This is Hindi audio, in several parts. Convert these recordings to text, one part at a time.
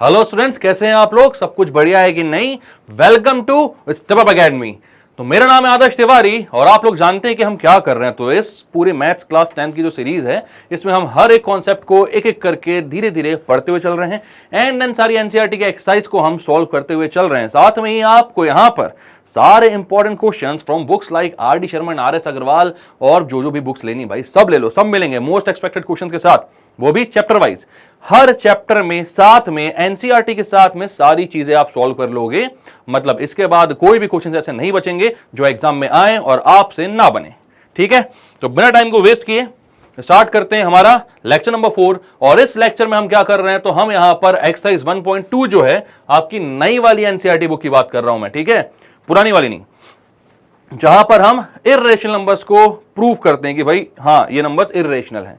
हेलो स्टूडेंट्स, कैसे हैं आप लोग? सब कुछ बढ़िया है कि नहीं? Welcome to Step Up Academy. तो मेरा नाम है आदर्श तिवारी और आप लोग जानते हैं कि हम क्या कर रहे हैं। तो इस पूरे मैथ्स क्लास 10 की जो सीरीज है, इसमें हम हर एक कॉन्सेप्ट को एक एक करके धीरे धीरे पढ़ते हुए चल रहे हैं एंड देन सारी एनसीईआरटी के एक्सरसाइज को हम सॉल्व करते हुए चल रहे हैं। साथ में ही आपको यहाँ पर सारे important questions from books like R D Sharma, R S Agarwal और जो भी बुक्स लेनी भाई सब ले लो, सब मिलेंगे मोस्ट एक्सपेक्टेड क्वेश्चंस के साथ, वो भी चैप्टर वाइज। हर चैप्टर में साथ में एनसीईआरटी के साथ में सारी चीजें आप सॉल्व कर लोगे। मतलब इसके बाद कोई भी क्वेश्चन ऐसे नहीं बचेंगे जो एग्जाम में आए और आपसे ना बने। ठीक है, तो बिना टाइम को वेस्ट किए स्टार्ट करते हैं हमारा लेक्चर नंबर 4। और इस लेक्चर में हम क्या कर रहे हैं, तो हम यहां पर एक्सरसाइज 1.2 जो है आपकी नई वाली एनसीईआरटी बुक की बात कर रहा हूं मैं, ठीक है, पुरानी वाली नहीं, जहां पर हम इर्रेशनल नंबर्स को प्रूव करते हैं कि भाई हाँ ये नंबर्स इर्रेशनल हैं,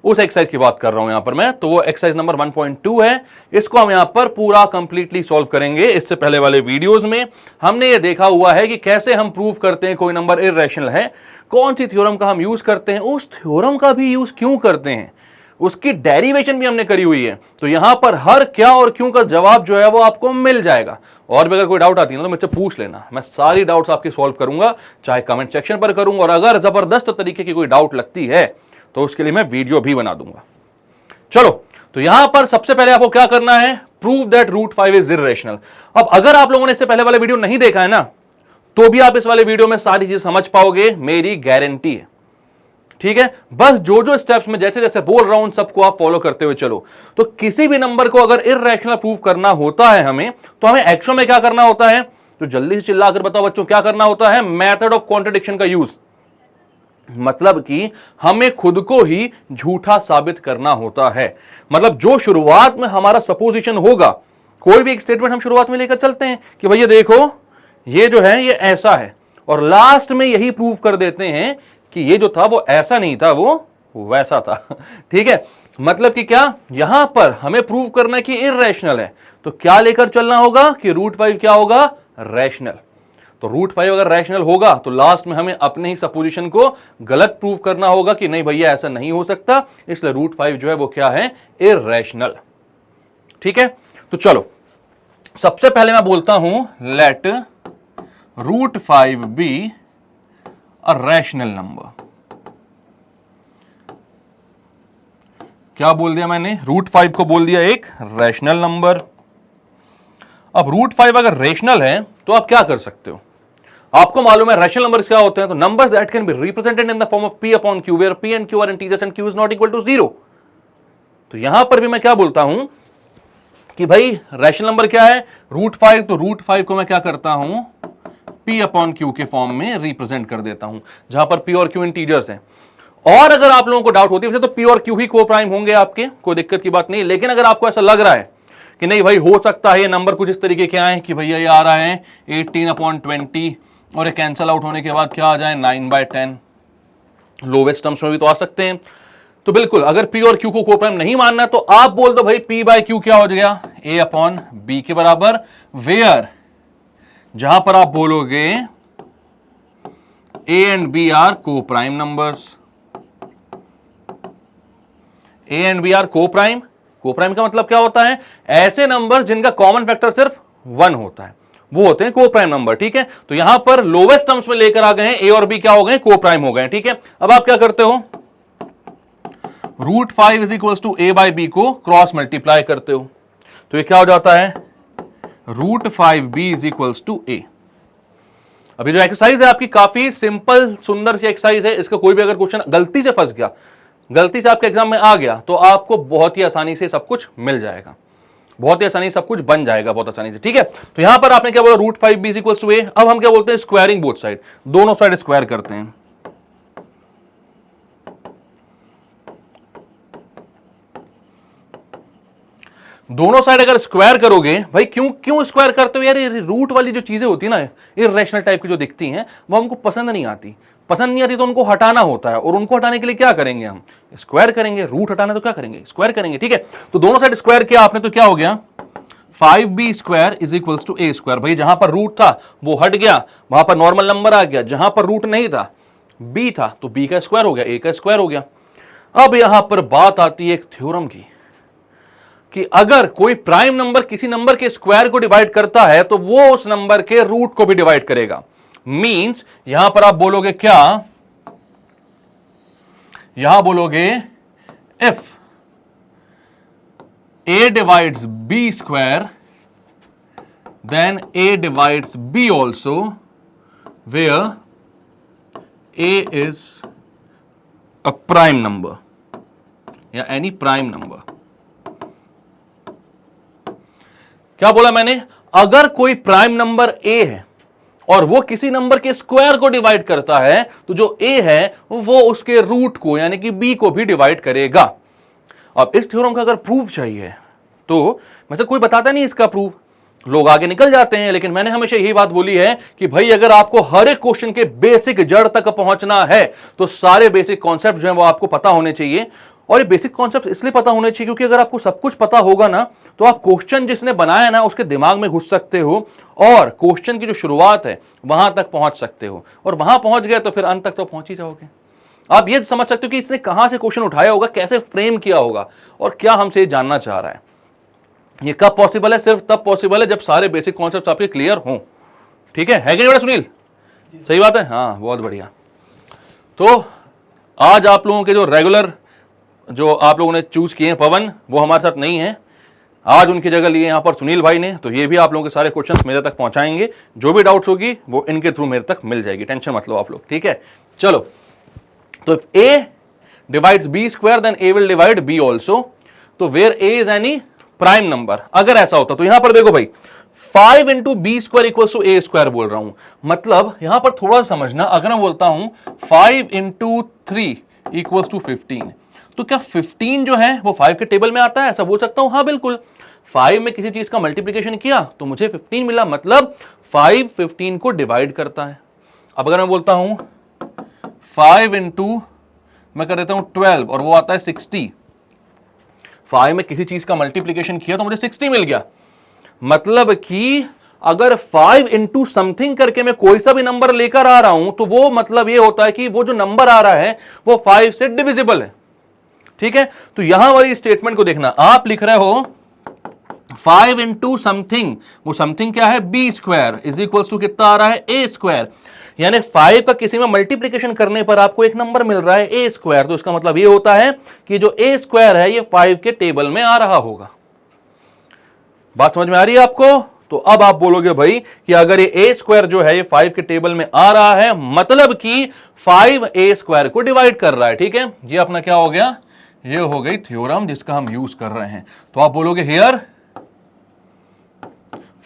उस एक्सरसाइज की बात कर रहा हूं यहां पर मैं। तो वो एक्सरसाइज नंबर 1.2 है, इसको हम यहां पर पूरा कंप्लीटली सॉल्व करेंगे। इससे पहले वाले वीडियोस में हमने ये देखा हुआ है कि कैसे हम प्रूव करते हैं कोई नंबर इर्रेशनल है, कौन सी थ्योरम का हम यूज करते हैं, उस थ्योरम का भी यूज क्यों करते हैं, उसकी डेरिवेशन भी हमने करी हुई है। तो यहां पर हर क्या और क्यों का जवाब जो है वो आपको मिल जाएगा। और भी अगर कोई डाउट आती है ना तो मुझसे पूछ लेना, मैं सारी डाउट्स आपकी सॉल्व करूंगा, चाहे कमेंट सेक्शन पर करूंगा, और अगर जबरदस्त तरीके की कोई डाउट लगती है तो उसके लिए मैं वीडियो भी बना दूंगा। चलो, तो यहां पर सबसे पहले आपको क्या करना है, prove that root 5 is irrational. अब अगर आप लोगों ने इससे पहले वाले वीडियो नहीं देखा है ना, तो भी आप इस वाले वीडियो में सारी चीज समझ पाओगे, मेरी गारंटी है। ठीक है, बस जो जो स्टेप्स में जैसे जैसे बोल रहा हूं उन सबको आप फॉलो करते हुए चलो। तो किसी भी नंबर को अगर इर्रेशनल प्रूव करना होता है हमें, तो हमें एक्चुअल में क्या करना होता है, तो जल्दी से चिल्ला कर बताओ बच्चों, क्या करना होता है, मेथड ऑफ कॉन्ट्रडिक्शन का यूज। मतलब कि हमें खुद को ही झूठा साबित करना होता है। मतलब जो शुरुआत में हमारा सपोजिशन होगा, कोई भी एक स्टेटमेंट हम शुरुआत में लेकर चलते हैं कि भैया देखो ये जो है ये ऐसा है, और लास्ट में यही प्रूव कर देते हैं कि ये जो था वो ऐसा नहीं था, वो वैसा था। ठीक है, मतलब कि क्या, यहां पर हमें प्रूव करना है कि इर्रेशनल है, तो क्या लेकर चलना होगा कि रूट 5 क्या होगा, रैशनल। तो रूट 5 अगर रैशनल होगा तो लास्ट में हमें अपने ही सपोजिशन को गलत प्रूव करना होगा कि नहीं भैया ऐसा नहीं हो सकता, इसलिए रूट 5 जो है वो क्या है, इर्रेशनल। ठीक है, तो चलो सबसे पहले मैं बोलता हूं let root 5 be a rational number. क्या बोल दिया मैंने, रूट 5 को बोल दिया एक रैशनल नंबर। अब रूट 5 अगर रैशनल है तो आप क्या कर सकते हो, आपको मालूम है रैशनल नंबर्स क्या होते हैं, तो numbers that can be represented in the form of p upon q where p and q are integers and q is not equal to 0। तो यहां पर भी मैं क्या बोलता हूं कि भाई रैशनल नंबर क्या है, रूट 5, तो रूट 5 को मैं क्या करता हूं, p अपॉन q के फॉर्म में रिप्रेजेंट कर देता हूं, जहां पर p और q इंटीजर्स हैं। और अगर आप लोगों को डाउट होती है वैसे तो p और q ही को प्राइम होंगे आपके, कोई दिक्कत की बात नहीं। लेकिन अगर आपको ऐसा लग रहा है कि नहीं भाई हो सकता है ये नंबर कुछ इस तरीके के आए कि भैया ये आ रहा है 18/20 और ये कैंसल आउट होने के बाद क्या आ जाए 9/10, लोवेस्ट टर्म्स में भी तो आ सकते हैं। तो बिल्कुल अगर p और q को कोप्राइम नहीं मानना तो आप बोल दो भाई p/q क्या हो जाएगा, a/b के बराबर, वेयर जहां पर आप बोलोगे a and b are coprime numbers, a and b are coprime. Coprime का मतलब क्या होता है, ऐसे नंबर जिनका कॉमन फैक्टर सिर्फ 1 होता है, वो होते हैं कोप्राइम नंबर। ठीक है, तो यहां पर लोवेस्ट टर्म्स में लेकर आ गए हैं, ए और बी क्या हो गए, कोप्राइम हो गए। ठीक है, अब आप क्या करते हो, root 5 is equal to a/b को क्रॉस मल्टीप्लाई करते हो, तो ये क्या हो जाता है, root 5b is equal to a। अभी जो एक्सरसाइज है आपकी काफी सिंपल सुंदर सी एक्सरसाइज है, इसका कोई भी अगर क्वेश्चन गलती से फंस गया, गलती से आपके एग्जाम में आ गया, तो आपको बहुत ही आसानी से सब कुछ मिल जाएगा, बहुत ही आसानी से सब कुछ बन जाएगा, बहुत आसानी से। ठीक है, तो यहां पर आपने क्या बोला, root 5b is equal to a। अब हम क्या बोलते हैं, स्क्वायरिंग बोथ साइड, दोनों साइड स्क्वायर करते हैं। दोनों साइड अगर स्क्वायर करोगे, भाई क्यों स्क्वायर करते हो यार, ये रूट वाली जो चीजें होती है ना, इर्रेशनल टाइप की जो दिखती हैं, वो हमको पसंद नहीं आती तो उनको हटाना होता है, और उनको हटाने के लिए क्या करेंगे, हम स्क्वायर करेंगे। रूट हटाना तो क्या करेंगे, स्क्वायर करेंगे। ठीक है, तो दोनों साइड स्क्वायर किया आपने, तो क्या हो गया, 5b square is equal to a square. भाई जहां पर रूट था वो हट गया, वहां पर नॉर्मल नंबर आ गया, जहां पर रूट नहीं था b था तो b का स्क्वायर हो गया, a का स्क्वायर हो गया। अब यहां पर बात आती है एक थ्योरम की कि अगर कोई प्राइम नंबर किसी नंबर के स्क्वायर को डिवाइड करता है तो वो उस नंबर के रूट को भी डिवाइड करेगा। मींस यहां पर आप बोलोगे क्या, यहां बोलोगे if a divides b square then a divides b also where a is a prime number या any prime number। क्या बोला मैंने, अगर कोई प्राइम नंबर a है और वो किसी नंबर के स्क्वायर को डिवाइड करता है तो जो a है वो उसके रूट को यानी कि b को भी डिवाइड करेगा। अब इस थ्योरम का अगर प्रूफ चाहिए तो वैसे कोई बताता नहीं इसका प्रूफ, लोग आगे निकल जाते हैं, लेकिन मैंने हमेशा यही बात बोली है कि भाई अगर आपको हर एक क्वेश्चन के बेसिक जड़ तक पहुंचना है तो सारे बेसिक कॉन्सेप्ट जो है वो आपको पता होने चाहिए। और ये बेसिक कॉन्सेप्ट इसलिए पता होने चाहिए क्योंकि अगर आपको सब कुछ पता होगा ना तो आप क्वेश्चन जिसने बनाया ना उसके दिमाग में घुस सकते हो और क्वेश्चन की जो शुरुआत है वहां तक पहुंच सकते हो, और वहां पहुंच गए तो फिर अंत तक तो पहुंच ही जाओगे। आप ये समझ सकते हो कि इसने कहां से क्वेश्चन उठाया होगा, कैसे फ्रेम किया होगा और क्या हमसे जानना चाह रहा है। ये कब पॉसिबल है, सिर्फ तब पॉसिबल है जब सारे बेसिक कॉन्सेप्ट्स आपके क्लियर हों। ठीक है कि नहीं बेटा सुनील? सही बात है, हाँ बहुत बढ़िया। तो आज आप लोगों के जो रेगुलर जो आप लोगों ने चूज किए हैं पवन, वो हमारे साथ नहीं है, आज उनकी जगह लिए यहां पर सुनील भाई ने, तो ये भी आप लोगों के सारे क्वेश्चंस मेरे तक पहुंचाएंगे। जो भी डाउट्स होगी वो इनके थ्रू मेरे तक मिल जाएगी, टेंशन मत लो आप लोग। ठीक है चलो, तो if a divides b square then a will divide b also, तो where a is any prime number, अगर ऐसा होता तो यहां पर देखो भाई 5 into B square equal to A square बोल रहा हूं, मतलब यहां पर थोड़ा सा समझना, अगर मैं बोलता हूं 5 इंटू 3 इक्वल टू 15, तो क्या 15 जो है वो 5 के टेबल में आता है, ऐसा बोल सकता हूं? हाँ बिल्कुल, 5 में किसी चीज का मल्टीप्लीकेशन किया तो मुझे 15 मिला, मतलब 5 15 को डिवाइड करता है। अब अगर मैं बोलता हूं 5 इंटू मैं कर देता हूं 12 और वो आता है 60, 5 में किसी चीज का मल्टीप्लीकेशन किया तो मुझे 60 मिल गया, मतलब कि अगर 5 इंटू समथिंग करके मैं कोई सा भी नंबर लेकर आ रहा हूं तो वो मतलब ये होता है कि वो जो नंबर आ रहा है वो 5 से डिविजिबल है। ठीक है, तो यहां वाली स्टेटमेंट को देखना, आप लिख रहे हो 5 इंटू समथिंग, वो समथिंग क्या है, B square is equal to कितना आ रहा है, ए स्क्वायर, यानी 5 का किसी में मल्टीप्लीकेशन करने पर आपको एक नंबर मिल रहा है ए स्क्वायर, तो इसका मतलब ये होता है कि जो ए स्क्वायर है ये 5 के टेबल में आ रहा होगा। बात समझ में आ रही है आपको? तो अब आप बोलोगे भाई कि अगर ये ए स्क्वायर जो है ये 5 के टेबल में आ रहा है, मतलब कि 5 ए स्क्वायर को डिवाइड कर रहा है। ठीक है, ये अपना क्या हो गया, ये हो गई थ्योरम जिसका हम यूज कर रहे हैं। तो आप बोलोगे हियर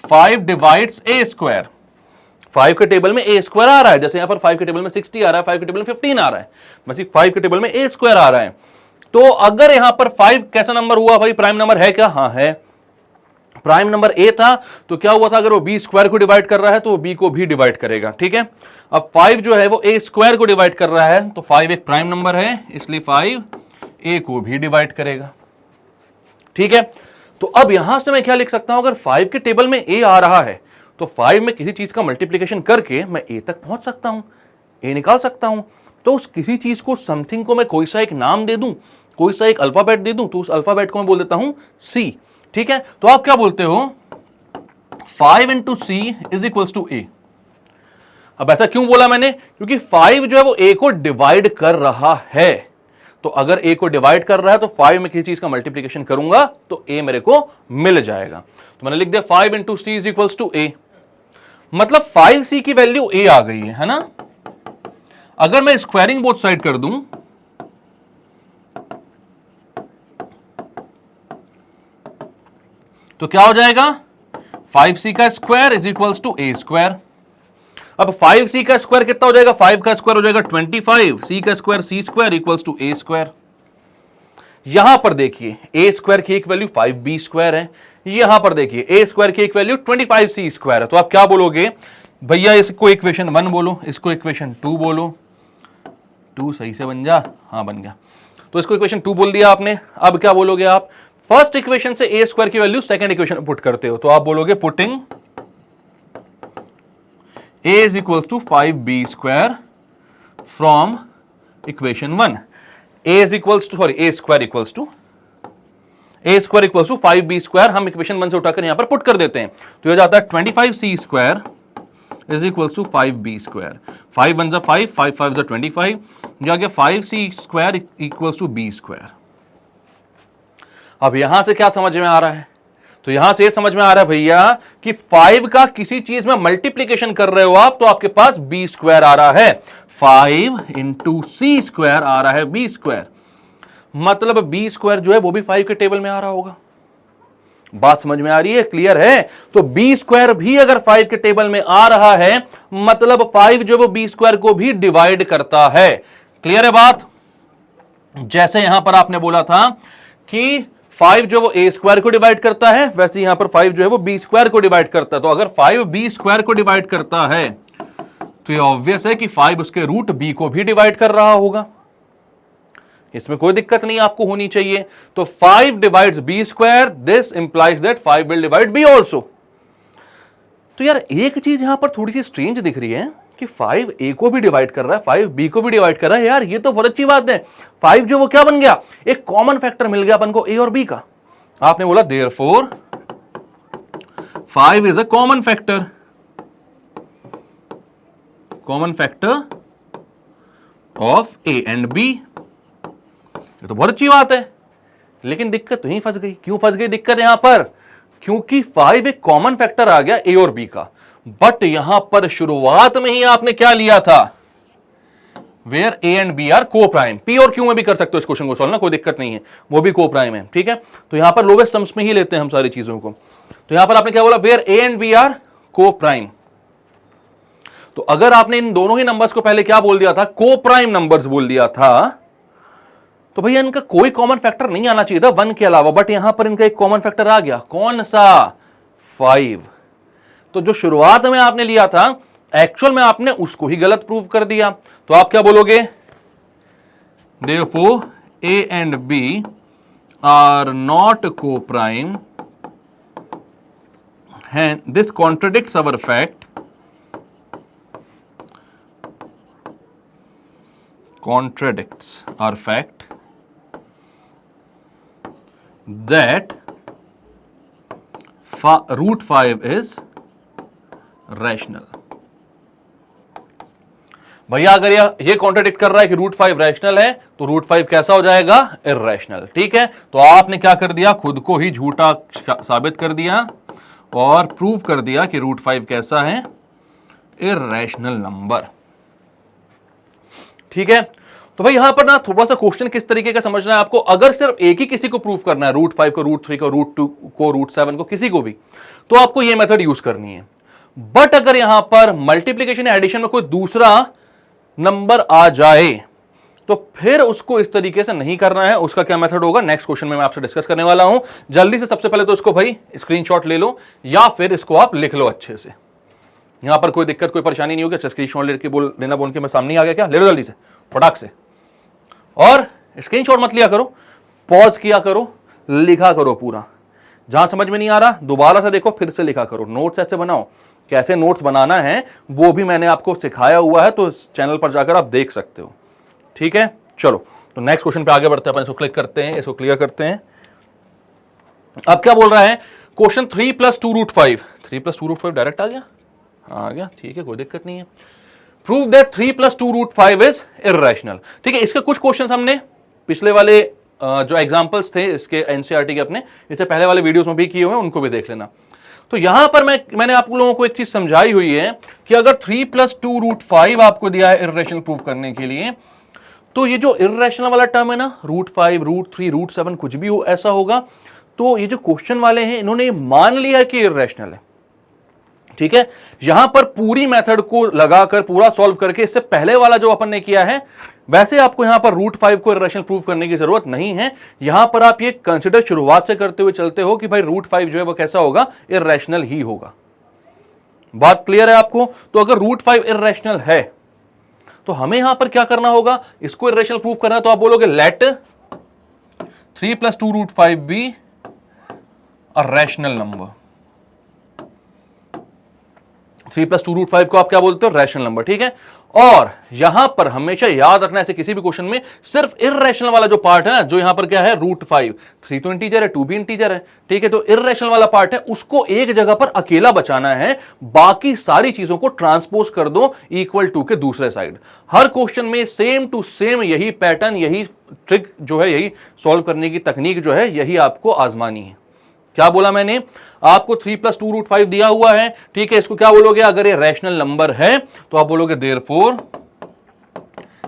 5 डिवाइड्स ए स्क्वायर, 5 के टेबल में ए स्क्वायर आ रहा है, जैसे यहां पर 5 के टेबल में 60 आ रहा है, 5 के टेबल में 15 आ रहा है, वैसे 5 के टेबल में ए स्क्वायर आ रहा है। तो अगर यहां पर 5 कैसा नंबर हुआ भाई, प्राइम नंबर है क्या? हाँ है, प्राइम नंबर ए था, तो क्या हुआ था, अगर वो बी स्क्वायर को डिवाइड कर रहा है तो वो बी को भी डिवाइड करेगा। ठीक है, अब 5 जो है वो ए स्क्वायर को डिवाइड कर रहा है, तो 5 एक प्राइम नंबर है, इसलिए 5 ए को भी डिवाइड करेगा। ठीक है, तो अब यहां से मैं क्या लिख सकता हूं, अगर 5 के टेबल में ए आ रहा है तो 5 में किसी चीज का मल्टीप्लिकेशन करके मैं ए तक पहुंच सकता हूं, ए निकाल सकता हूं। तो उस किसी चीज को समथिंग को मैं कोई सा एक नाम दे दूं, कोई सा एक अल्फाबेट दे दूं, तो उस अल्फाबेट को मैं बोल देता हूं सी। ठीक है, तो आप क्या बोलते हो, 5 into C is equal to A. अब ऐसा क्यों बोला मैंने, क्योंकि 5 जो है वो ए को डिवाइड कर रहा है, तो अगर ए को डिवाइड कर रहा है तो 5 में किसी चीज का मल्टीप्लिकेशन करूंगा तो ए मेरे को मिल जाएगा। तो मैंने लिख दिया 5 into C is equal to A, मतलब 5c की वैल्यू a आ गई है ना। अगर मैं स्क्वायरिंग बोथ साइड कर दूं तो क्या हो जाएगा, 5c का square is equal to a square. अब 5c का स्क्वायर कितना हो जाएगा, 5 का स्क्वायर हो जाएगा 25, c का square c square equal to a square. यहां पर देखिए a स्क्वायर की एक वैल्यू 5b स्क्वायर है, यहां पर देखिए a स्क्वायर की एक वैल्यू 25c स्क्वायर है। तो आप क्या बोलोगे भैया, इसको इक्वेशन 1 बोलो, इसको इक्वेशन 2 बोलो, 2 सही से बन जा, हाँ बन गया, तो इसको इक्वेशन 2 बोल दिया आपने। अब क्या बोलोगे आप, फर्स्ट इक्वेशन से a स्क्वायर की वैल्यू सेकंड इक्वेशन में पुट करते हो, तो आप बोलोगे putting a is equal to 5b square from equation 1, a is equals to sorry a square equals to A square equal to 5b², हम इक्वेशन 1 से उठाकर यहां पर पुट कर देते हैं, तो ये जाता है 25c² is equal to 5b²। 5 1 5, 5 5 25, ये आ गया 5c² इक्वल टू b²। अब यहां से क्या समझ में आ रहा है? तो यहां से समझ में आ रहा है भैया कि 5 का किसी चीज में मल्टीप्लीकेशन कर रहे हो आप तो आपके पास b² आ रहा है, 5 इंटू c² आ रहा है b², मतलब b² जो है वो भी 5 के टेबल में आ रहा होगा। बात समझ में आ रही है? क्लियर है? तो b² भी अगर 5 के टेबल में आ रहा है मतलब 5 जो वो b² को भी डिवाइड करता है। क्लियर है बात? जैसे यहां पर आपने बोला था कि 5 जो वो a² को डिवाइड करता है, वैसे यहां पर 5 जो है वो b² को डिवाइड करता है। तो अगर 5 b² को डिवाइड करता है तो ये ऑब्वियस है कि 5 उसके रूट b को भी डिवाइड कर रहा होगा, इसमें कोई दिक्कत नहीं आपको होनी चाहिए। तो 5 divides b², this implies that 5 will divide b also. तो यार एक चीज यहां पर थोड़ी सी स्ट्रेंज दिख रही है कि 5 a को भी डिवाइड कर रहा है, 5 b को भी डिवाइड कर रहा है। यार ये तो बहुत अच्छी बात है, 5 जो वो क्या बन गया, एक कॉमन फैक्टर मिल गया अपन को a और b का। आपने बोला therefore 5 is a common factor, common factor of a and b। ये तो बहुत अच्छी बात है, लेकिन दिक्कत वहीं फंस गई। क्यों फंस गई दिक्कत यहां पर? क्योंकि 5 एक कॉमन फैक्टर आ गया a और b का, बट यहां पर शुरुआत में ही आपने क्या लिया था, where a and b are coprime. p और q में भी कर सकते हो इस क्वेश्चन को सॉल्व ना, कोई दिक्कत नहीं है, वो भी को प्राइम है। ठीक है, तो यहां पर लोवेस्ट सम्स में ही लेते हैं हम सारी चीजों को। तो यहां पर आपने क्या बोला, where a and b are coprime. तो अगर आपने इन दोनों ही नंबर्स को पहले क्या बोल दिया था, को प्राइम नंबर्स बोल दिया था, तो भैया इनका कोई कॉमन फैक्टर नहीं आना चाहिए था 1 के अलावा, बट यहां पर इनका एक कॉमन फैक्टर आ गया। कौन सा? 5। तो जो शुरुआत में आपने लिया था एक्चुअल में आपने उसको ही गलत प्रूव कर दिया। तो आप क्या बोलोगे, therefore a and b are not coprime and this contradicts our fact, contradicts our fact that root 5 is rational। भैया अगर ये कॉन्ट्रडिक्ट कर रहा है कि रूट 5 रैशनल है तो रूट 5 कैसा हो जाएगा, इर्रेशनल। ठीक है, तो आपने क्या कर दिया, खुद को ही झूठा साबित कर दिया और प्रूव कर दिया कि रूट 5 कैसा है, इर्रेशनल नंबर। ठीक है, तो भाई यहां पर ना थोड़ा सा क्वेश्चन किस तरीके का समझना है आपको। अगर सिर्फ एक ही किसी को प्रूफ करना है, रूट 5 को, रूट 3 को, रूट 2 को, रूट 7 को, किसी को भी, तो आपको यह मेथड यूज करनी है। बट अगर यहां पर मल्टीप्लीकेशन या एडिशन में कोई दूसरा नंबर आ जाए तो फिर उसको इस तरीके से नहीं करना है। उसका क्या मेथड होगा, नेक्स्ट क्वेश्चन में मैं आपसे डिस्कस करने वाला हूं। जल्दी से सबसे पहले तो इसको भाई स्क्रीनशॉट ले लो या फिर इसको आप लिख लो अच्छे से। यहां पर कोई दिक्कत कोई परेशानी नहीं होगी। अच्छा स्क्रीनशॉट लेके लेना बोल के मैं सामने आ गया क्या, ले लो जल्दी से फटाक से। और स्क्रीनशॉट मत लिया करो, पॉज किया करो, लिखा करो पूरा। जहां समझ में नहीं आ रहा दोबारा से देखो, फिर से लिखा करो। नोट्स ऐसे बनाओ, कैसे नोट्स बनाना है वो भी मैंने आपको सिखाया हुआ है, तो इस चैनल पर जाकर आप देख सकते हो। ठीक है, चलो तो नेक्स्ट क्वेश्चन पे आगे बढ़ते हैं। अपन इसको क्लिक करते हैं, इसको क्लियर करते हैं। अब क्या बोल रहा है, क्वेश्चन 3 + 2 √ 5। 3 + 2 √ 5 डायरेक्ट आ गया। ठीक है, कोई दिक्कत नहीं है। Prove that 3 + 2 √ 5 is irrational. ठीक है, इसके कुछ क्वेश्चन हमने पिछले वाले जो एग्जांपल्स थे इसके एनसीईआरटी के अपने, इससे पहले वाले वीडियोस में भी किए हुए हैं, उनको भी देख लेना। तो यहां पर मैंने आप लोगों को एक चीज समझाई हुई है कि अगर 3 + 2 √ 5 आपको दिया है इर्रेशनल प्रूव करने के लिए, तो ये जो इर्रेशनल वाला टर्म है ना, √5, √3, √7 कुछ भी हो ऐसा होगा, तो ये जो क्वेश्चन वाले हैं इन्होंने मान लिया है कि इर्रेशनल है। ठीक है, यहां पर पूरी मेथड को लगाकर पूरा सॉल्व करके, इससे पहले वाला जो अपन ने किया है वैसे आपको यहां पर √5 को इर्रेशनल प्रूव करने की जरूरत नहीं है। यहां पर आप ये कंसिडर शुरुआत से करते हुए चलते हो कि भाई √5 जो है वो कैसा होगा, इर्रेशनल ही होगा। बात क्लियर है आपको? तो अगर √5 इर्रेशनल है तो हमें यहां पर क्या करना होगा, इसको इर्रेशनल प्रूव करना है। तो आप बोलोगे let 3 + 2 √ 5 be a rational number. 3+2√5 को आप क्या बोलते हो? रैशनल नंबर, ठीक है। और यहां पर हमेशा याद रखना ऐसे किसी भी क्वेश्चन में सिर्फ इर्रेशनल वाला जो पार्ट है ना, जो यहां पर क्या है √5, 3 तो इंटीजर है, 2 भी इंटीजर है, ठीक है। तो इर्रेशनल वाला पार्ट है उसको एक जगह पर अकेला बचाना है, बाकी सारी चीजों को ट्रांसपोज कर दो इक्वल टू के दूसरे साइड। हर क्वेश्चन में सेम टू सेम यही पैटर्न, यही ट्रिक जो है, यही सॉल्व करने की तकनीक जो है, यही आपको आजमानी है। क्या बोला मैंने? आपको 3+2√5 दिया हुआ है, ठीक है। इसको क्या बोलोगे? अगर ये रैशनल नंबर है तो आप बोलोगे therefore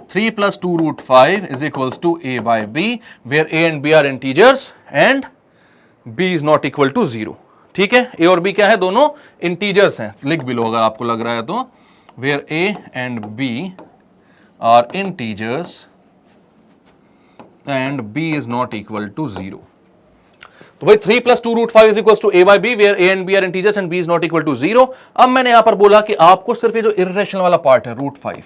3+2√5 is equals to a/b, where a and b are integers and b is not equal to 0, ठीक है। a और b क्या है? दोनों इंटीजर्स हैं। लिख भी लो अगर आपको लग रहा है तो, where a and b are integers and b is not equal to 0। तो भाई 3+2√5 is equal to a/b, where a and b are integers and b is not equal to 0। अब मैंने यहां पर बोला कि आपको सिर्फ ये जो इर्रेशनल वाला पार्ट है √5,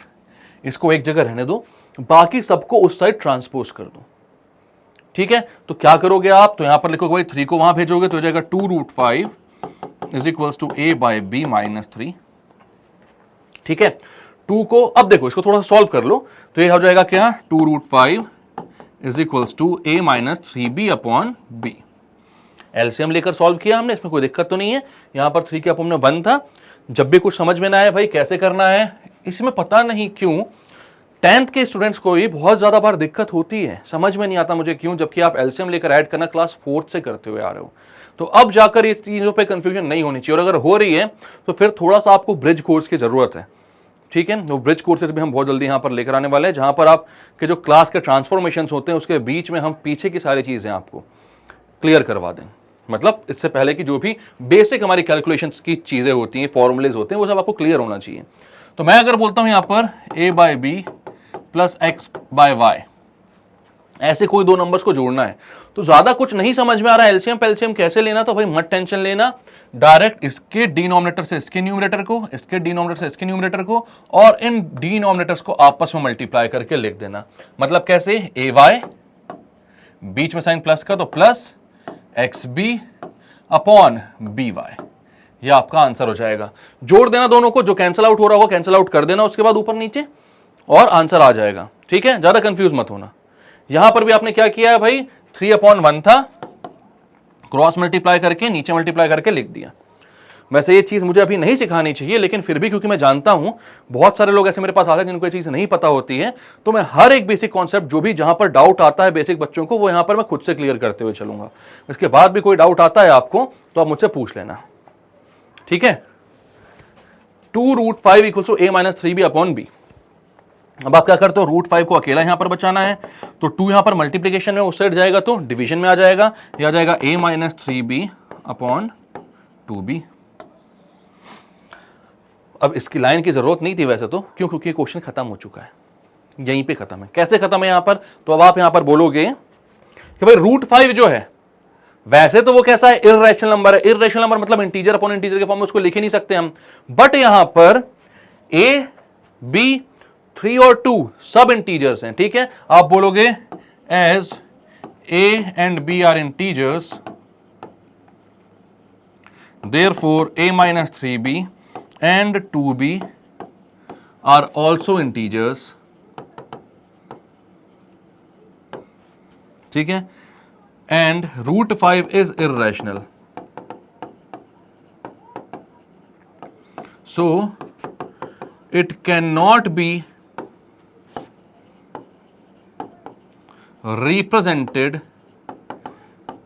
इसको एक जगह रहने दो, बाकी सबको उस साइड ट्रांसपोज कर दो, ठीक है। तो क्या करोगे आप? तो यहां पर लिखोगे भाई 3 को वहां भेजोगे तो हो जाएगा 2√5 इज इक्वल टू a/b -3, ठीक है। 2 को अब देखो, इसको थोड़ा सा सॉल्व कर लो तो ये हो जाएगा क्या? 2√5 is equal to a -3b upon b। LCM लेकर सॉल्व किया हमने, इसमें कोई दिक्कत तो नहीं है। यहां पर 3 के अपॉन में 1 था। जब भी कुछ समझ में ना आए भाई कैसे करना है, इसमें पता नहीं क्यों 10th के स्टूडेंट्स को भी बहुत ज्यादा बार दिक्कत होती है, समझ में नहीं आता मुझे क्यों, जबकि आप एलसीएम लेकर ऐड करना क्लास 4th से करते हुए आ रहे हो। तो अब जाकर ये चीजों पे कंफ्यूजन नहीं होनी चाहिए, और अगर हो रही है तो फिर थोड़ा सा आपको ब्रिज कोर्स की जरूरत है, ठीक है। वो ब्रिज कोर्सेज भी हम बहुत जल्दी यहाँ पर लेकर आने वाले हैं, जहां पर आपके जो क्लास के ट्रांसफॉर्मेशन होते हैं उसके बीच में हम पीछे की सारी चीजें आपको क्लियर करवा दें। मतलब इससे पहले की जो भी बेसिक हमारी कैलकुलेशंस की चीजें होती हैं, फॉर्मूलेज होते हैं, वो सब आपको क्लियर होना चाहिए। तो मैं अगर बोलता हूं यहां पर a/b प्लस x/y, ऐसे कोई दो नंबर्स को जोड़ना है, तो ज्यादा कुछ नहीं समझ में आ रहा है एलसीएम पेलसीएम कैसे लेना, तो भाई मत टेंशन लेना, डायरेक्ट इसके डिनोमिनेटर से इसके न्यूमरेटर को, इसके डिनोमिनेटर से इसके न्यूमरेटर को, और इन डिनोमिनेटर्स को आपस में मल्टीप्लाई करके लिख देना। मतलब कैसे? ay, बीच में साइन प्लस का तो प्लस xb अपॉन by, यह आपका आंसर हो जाएगा। जोड़ देना दोनों को, जो कैंसिल आउट हो रहा होगा कैंसिल आउट कर देना, उसके बाद ऊपर नीचे और आंसर आ जाएगा, ठीक है। ज्यादा कंफ्यूज मत होना। यहां पर भी आपने क्या किया है भाई? 3/1 था, क्रॉस मल्टीप्लाई करके नीचे मल्टीप्लाई करके लिख दिया। वैसे ये चीज मुझे अभी नहीं सिखानी चाहिए, लेकिन फिर भी क्योंकि मैं जानता हूं बहुत सारे लोग ऐसे मेरे पास आते हैं जिनको ये चीज नहीं पता होती है, तो मैं हर एक बेसिक कॉन्सेप्ट जो भी जहां पर डाउट आता है बेसिक बच्चों को, वो यहां पर मैं खुद से क्लियर करते हुए चलूंगा। इसके बाद भी कोई डाउट आता है आपको तो आप मुझसे पूछ लेना, ठीक है। 2√5 equal to a -3b upon b। अब आप क्या करते हो? √5 को अकेला यहां पर बचाना है, तो 2 यहां पर मल्टीप्लीकेशन में उस साइड जाएगा तो डिवीजन में आ जाएगा, यह आ जाएगा a -3b अपॉन 2b। अब इसकी लाइन की जरूरत नहीं थी वैसे तो, क्यों? क्योंकि क्वेश्चन खत्म हो चुका है, यहीं पे खत्म है। कैसे खत्म है यहां पर? तो अब आप यहां पर बोलोगे कि भाई √5 जो है वैसे तो वो कैसा है? इर्रेशनल नंबर है। इर्रेशनल नंबर मतलब इंटीजर अपॉन इंटीजर के फॉर्म में उसको लिख ही नहीं सकते हम, बट यहां पर a, b, 3 और 2 सब इंटीजर्स हैं, ठीक है। आप बोलोगे as a and b are integers, therefore a -3b and 2b are also integers, ठीक है, and √5 is irrational, so it cannot be represented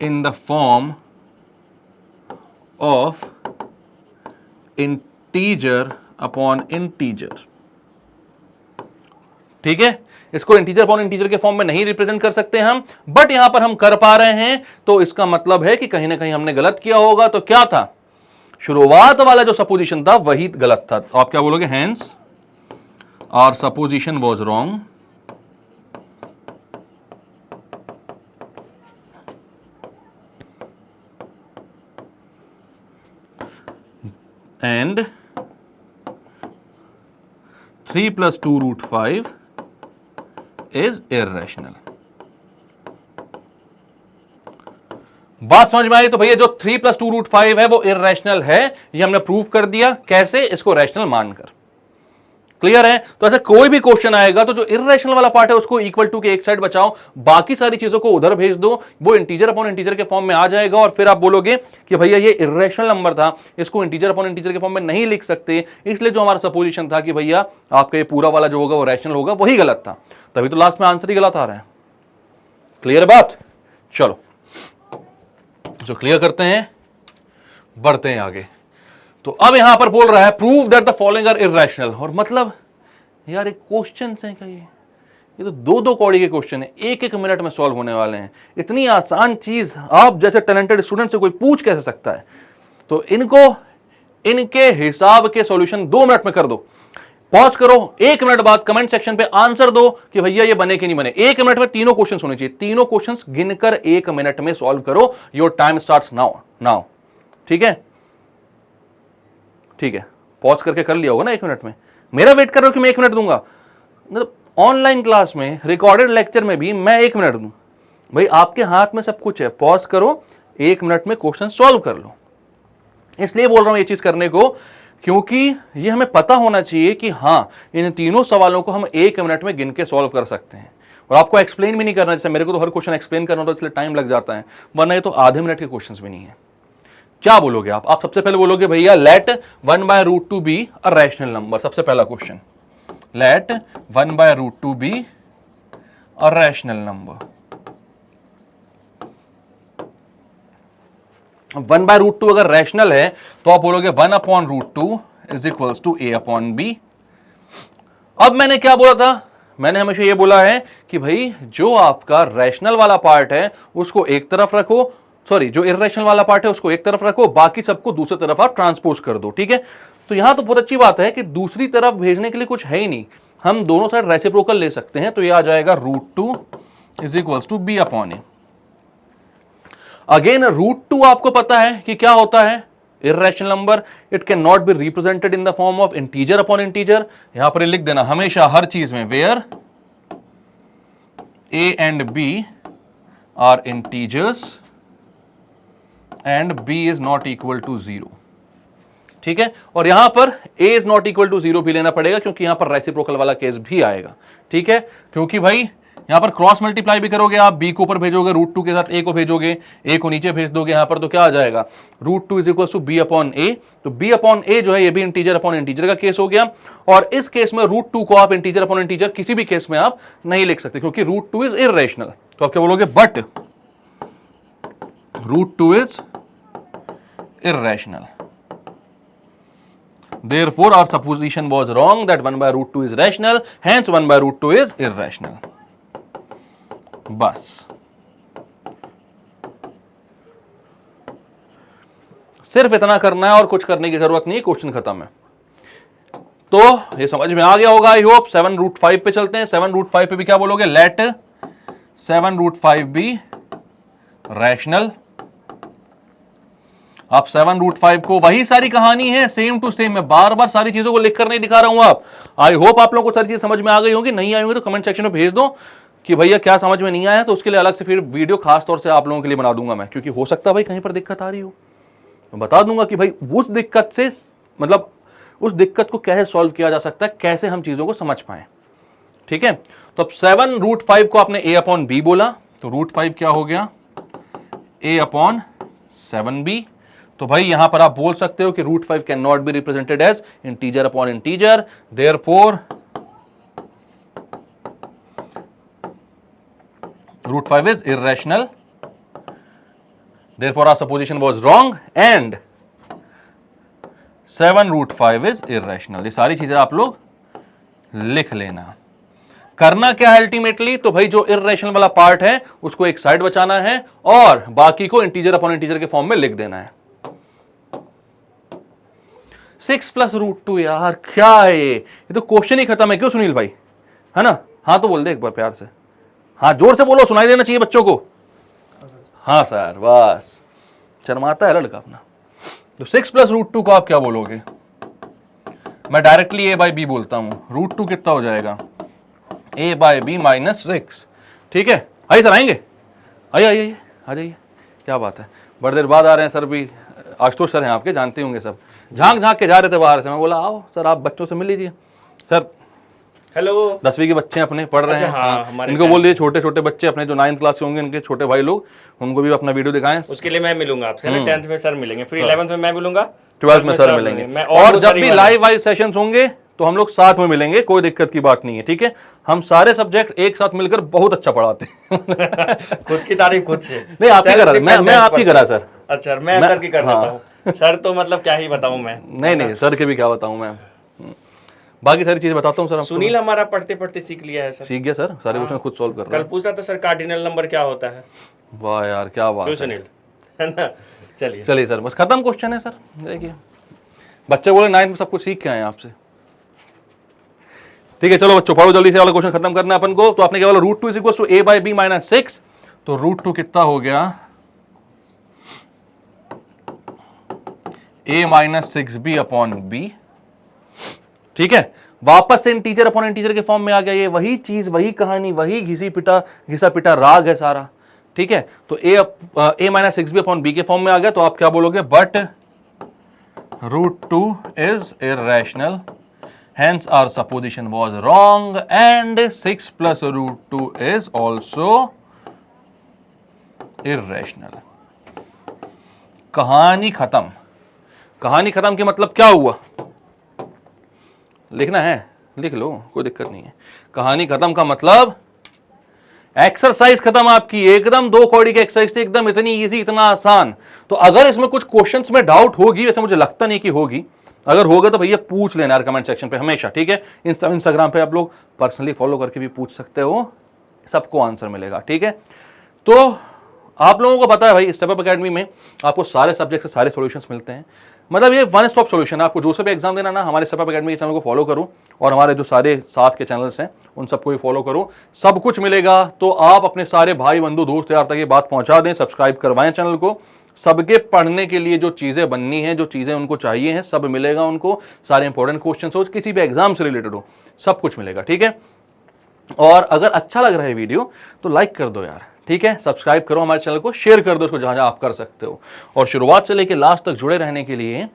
in the form of integer upon integer, ठीक है। इसको इंटीजर अपॉन इंटीजर के फॉर्म में नहीं रिप्रेजेंट कर सकते हम, बट यहां पर हम कर पा रहे हैं, तो इसका मतलब है कि कहीं ना कहीं हमने गलत किया होगा। तो क्या था? शुरुआत वाला जो सपोजिशन था वही गलत था। तो आप क्या बोलोगे? Hence our supposition was wrong, and 3+2√5 is irrational। बात समझ में आई? तो भैया जो 3 + 2√5 है वो इर्रेशनल है, ये हमने प्रूव कर दिया। कैसे? इसको रैशनल मानकर। क्लियर है? तो ऐसा कोई भी क्वेश्चन आएगा तो जो इर्रेशनल वाला पार्ट है उसको इक्वल टू के एक साइड बचाओ, बाकी सारी चीजों को उधर भेज दो, वो इंटीजर अपॉन इंटीजर के फॉर्म में आ जाएगा। और फिर आप बोलोगे कि भैया ये इर्रेशनल नंबर था, इसको इंटीजर अपॉन इंटीजर के फॉर्म में नहीं लिख सकते, इसलिए जो हमारा सपोजिशन था कि भैया आपका ये पूरा वाला जो होगा वो रैशनल होगा, वही गलत था। तभी तो लास्ट में आंसर ही गलत आ रहा है। क्लियर बात? चलो जो क्लियर करते हैं, बढ़ते हैं आगे। तो अब यहां पर बोल रहा है prove that the following are irrational. और मतलब यार एक क्वेश्चन है क्या ये तो दो कौड़ी के क्वेश्चन है, एक एक मिनट में सॉल्व होने वाले हैं। इतनी आसान चीज आप जैसे टैलेंटेड स्टूडेंट से कोई पूछ कैसे सकता है? तो इनको इनके हिसाब के सॉल्यूशन 2 मिनट में कर दो। पॉज करो, 1 मिनट बाद कमेंट सेक्शन पे आंसर दो कि भैया ये बने कि नहीं बने। 1 मिनट में तीनों क्वेश्चन होने चाहिए, तीनों क्वेश्चन गिनकर 1 मिनट में सॉल्व करो। Your time starts now. ठीक है? ठीक है, पॉज करके कर लिया होगा ना 1 मिनट में। मेरा वेट कर रहे हो कि मैं 1 मिनट दूंगा? मतलब ऑनलाइन क्लास में, रिकॉर्डेड लेक्चर में भी मैं 1 मिनट दूं? भाई आपके हाथ में सब कुछ है, पॉज करो, 1 मिनट में क्वेश्चन सॉल्व कर लो। इसलिए बोल रहा हूं ये चीज करने को, क्योंकि ये हमें पता होना चाहिए कि हाँ इन तीनों सवालों को हम 1 मिनट में गिन के सॉल्व कर सकते हैं। और आपको एक्सप्लेन भी नहीं करना, जैसे मेरे को तो हर क्वेश्चन एक्सप्लेन करना होता है, इसलिए टाइम लग जाता है, वरना ये तो आधे मिनट के क्वेश्चन भी नहीं है। क्या बोलोगे आप सबसे पहले बोलोगे भैया let 1/√2 be a rational number. सबसे पहला question, let 1/√2 be a rational number. 1/√2 अगर रैशनल है तो आप बोलोगे 1/√2 इज इक्वल्स टू a/b। अब मैंने क्या बोला था? मैंने हमेशा ये बोला है कि भाई जो आपका रैशनल वाला पार्ट है उसको एक तरफ रखो, सॉरी जो इर्रेशनल वाला पार्ट है उसको एक तरफ रखो, बाकी सबको दूसरी तरफ आप ट्रांसपोज कर दो। ठीक है? तो यहां तो बहुत अच्छी बात है कि दूसरी तरफ भेजने के लिए कुछ है ही नहीं, हम दोनों साइड रेसिप्रोकल ले सकते हैं। तो ये आ जाएगा √2 is equals to b/a। Again √2 आपको पता है कि क्या होता है? Irrational number. It can not be represented in the form of integer upon integer. यहां पर लिख देना हमेशा हर चीज में, where a and b are integers and b is not equal to 0। ठीक है? और यहां पर a is not equal to 0 भी लेना पड़ेगा, क्योंकि यहां पर रेसिप्रोकल वाला केस भी आएगा। ठीक है? क्योंकि भाई यहां पर क्रॉस मल्टीप्लाई भी करोगे आप, b को ऊपर भेजोगे, √2 के साथ a को भेजोगे, a को नीचे भेज दोगे यहां पर, तो क्या आ जाएगा? √2 इज इक्वल टू b/a। तो b/a जो है ये भी इंटीजर अपॉन इंटीजर का केस हो गया। और इस केस में √2 को आप इंटीजर अपॉन इंटीजर किसी भी केस में आप नहीं लिख सकते, क्योंकि √2 इज इर्रेशनल। तो आप क्या बोलोगे? But √2 is irrational. Therefore, our supposition was wrong that 1/√2 is rational. Hence, 1/√2 is irrational. बस सिर्फ इतना करना है और कुछ करने की जरूरत नहीं, क्वेश्चन खत्म है। तो ये समझ में आ गया होगा आई होप। 7√5 पे चलते हैं। 7√5 पे भी क्या बोलोगे? Let 7√5 be rational. आप 7√5 को, वही सारी कहानी है, सेम टू सेम। मैं बार बार सारी चीजों को लिखकर नहीं दिखा रहा हूं। आप आई होप आप लोगों को सारी चीज समझ में आ गई होगी। नहीं आई होगी तो कमेंट सेक्शन में भेज दो कि भैया क्या समझ में नहीं आया, तो उसके लिए अलग से फिर वीडियो खास तौर से आप लोगों के लिए बना दूंगा मैं, क्योंकि हो सकता है भाई कहीं पर दिक्कत आ रही हो, तो बता दूंगा कि भाई उस दिक्कत से, मतलब उस दिक्कत को कैसे सॉल्व किया जा सकता है, कैसे हम चीजों को समझ पाए। ठीक है? तो अब 7√5 को आपने a/b बोला, तो √5 क्या हो गया? a/7b। तो भाई यहां पर आप बोल सकते हो कि √5 can not be represented as integer upon integer, therefore √5 is irrational. Therefore, our supposition was wrong and 7√5 is irrational. ये सारी चीजें आप लोग लिख लेना। करना क्या है अल्टीमेटली? तो भाई जो इर्रेशनल वाला पार्ट है उसको एक साइड बचाना है और बाकी को इंटीजर अपॉन इंटीजर के फॉर्म में लिख देना है। 6 + √2 यार क्या है ये तो क्वेश्चन ही खत्म है क्यों सुनील भाई? है ना? हाँ तो बोल दे एक बार प्यार से, हाँ जोर से बोलो, सुनाई देना चाहिए बच्चों को। हाँ सर, बस शर्माता है लड़का अपना। तो 6 + √2 को आप क्या बोलोगे? मैं डायरेक्टली a/b बोलता हूं। √2 कितना हो जाएगा? a/b - 6। ठीक है? आइए सर, आएंगे, आइए आइए आ जाइए। क्या बात है, बड़ी देर बाद आ रहे हैं सर भी। आशुतोष सर हैं आपके, जानते होंगे सब, झांक झांक के जा रहे थे बाहर से। मैं बोला आओ सर आप बच्चों से मिल लीजिए। सर हेलो, 10वीं के बच्चे अपने पढ़ रहे हैं। हाँ, इनको बोल दीजिए, छोटे छोटे बच्चे अपने जो 9th क्लास के होंगे, इनके छोटे भाई लोग, उनको भी अपना वीडियो दिखाएं। उसके लिए मैं मिलूंगा आपसे ना, 10th में सर मिलेंगे, फिर 11th में मैं मिलूंगा, 12th में सर मिलेंगे। और जब भी लाइव वाइव सेशंस होंगे तो हम लोग साथ में मिलेंगे, कोई दिक्कत की बात नहीं है, ठीक है। हम सारे सब्जेक्ट एक साथ मिलकर बहुत अच्छा पढ़ाते हैं। खुद की तारीफ खुद से नहीं, आप ही करा, मैं आपकी करा सर। अच्छा, मैं सर की कर देता हूँ। सर तो मतलब क्या ही बताऊं मैं। नहीं, सर के भी क्या बताऊं मैं, बाकी सारी चीजें बताता हूँ सर। सुनील हमारा पढ़ते पढ़ते सीख लिया है सर। सीख गया सर, सारे क्वेश्चन खुद सॉल्व कर रहा है। कल पूछा था सर कार्डिनल नंबर क्या होता है। वाह यार क्या बात है सुनील, है ना। चलिए सर, बस खत्म क्वेश्चन है सर। देखिए बच्चे बोले 9th में सब कुछ सीख के आए आपसे, ठीक है। चलो बच्चों पढ़ो जल्दी से, वाला क्वेश्चन खत्म करना है अपन को। तो आपने क्या बोला, √2 is equal to a by b minus 6, तो √2 कितना हो गया, a minus 6b upon b, ठीक है। वापस से इंटीजर अपॉन इंटीजर के फॉर्म में आ गया। ये वही चीज, वही कहानी, वही घिसा पिटा राग है सारा, ठीक है। तो a minus 6b upon b के फॉर्म में आ गया। तो आप क्या बोलोगे, but √2 is irrational, hence our supposition was wrong and 6 plus √2 is also irrational। कहानी खत्म। कहानी खत्म के मतलब क्या हुआ, लिखना है लिख लो, कोई दिक्कत नहीं है। कहानी खत्म का मतलब एक्सरसाइज खत्म आपकी, एकदम 2 कौड़ी की एक्सरसाइज थी, एकदम इतनी इजी, इतना आसान। तो अगर इसमें कुछ क्वेश्चंस में डाउट होगी, वैसे मुझे लगता नहीं कि होगी, अगर होगा तो भैया पूछ लेना यार कमेंट सेक्शन पे हमेशा, ठीक है। इंस्टाग्राम पे आप लोग पर्सनली फॉलो करके भी पूछ सकते हो, सबको आंसर मिलेगा, ठीक है। तो आप लोगों को पता है भाई, स्टेप अप अकेडमी में आपको सारे सब्जेक्ट से सारे सॉल्यूशंस मिलते हैं। मतलब ये वन स्टॉप सॉल्यूशन है। आपको जो से भी एग्जाम देना ना, हमारे स्टेप अप अकेडमी के चैनल को फॉलो करो, और हमारे जो सारे साथ के चैनल्स हैं उन सबको भी फॉलो करो, सब कुछ मिलेगा। तो आप अपने सारे भाई बंधु दोस्त यार तक ये बात पहुंचा दें, सब्सक्राइब करवाएं चैनल को। सबके पढ़ने के लिए जो चीजें बननी है, जो चीजें उनको चाहिए हैं, सब मिलेगा उनको। सारे इंपॉर्टेंट क्वेश्चन हो, किसी भी एग्जाम से रिलेटेड हो, सब कुछ मिलेगा, ठीक है। और अगर अच्छा लग रहा है वीडियो तो लाइक कर दो यार, ठीक है। सब्सक्राइब करो हमारे चैनल को, शेयर कर दो उसको जहां जहां आप कर सकते हो। और शुरुआत से लेकर लास्ट तक जुड़े रहने के लिए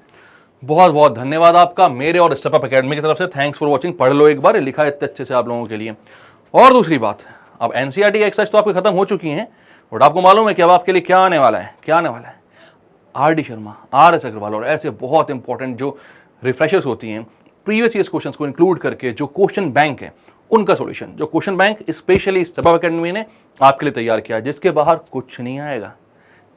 बहुत बहुत धन्यवाद आपका, मेरे और स्टेप अप अकेडमी की तरफ से। Thanks for watching. पढ़ लो एक बार, लिखा है इतने अच्छे से आप लोगों के लिए। और दूसरी बात, अब एनसीईआरटी एक्सरसाइज तो आपकी खत्म हो चुकी हैं, बट आपको मालूम है कि अब आपके लिए क्या आने वाला है, क्या आने वाला है, RD शर्मा, RS अग्रवाल और ऐसे बहुत इंपॉर्टेंट जो रिफ्रेशर्स होती हैं, प्रीवियस ईयर्स क्वेश्चंस को इंक्लूड करके जो क्वेश्चन बैंक है उनका सॉल्यूशन, जो question bank specially step up academy ने आपके लिए तैयार किया है, जिसके बाहर कुछ नहीं आएगा,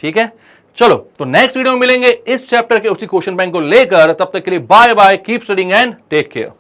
ठीक है। चलो तो नेक्स्ट वीडियो में मिलेंगे इस चैप्टर के उसी क्वेश्चन बैंक को लेकर। तब तक के लिए bye bye, keep studying and take care.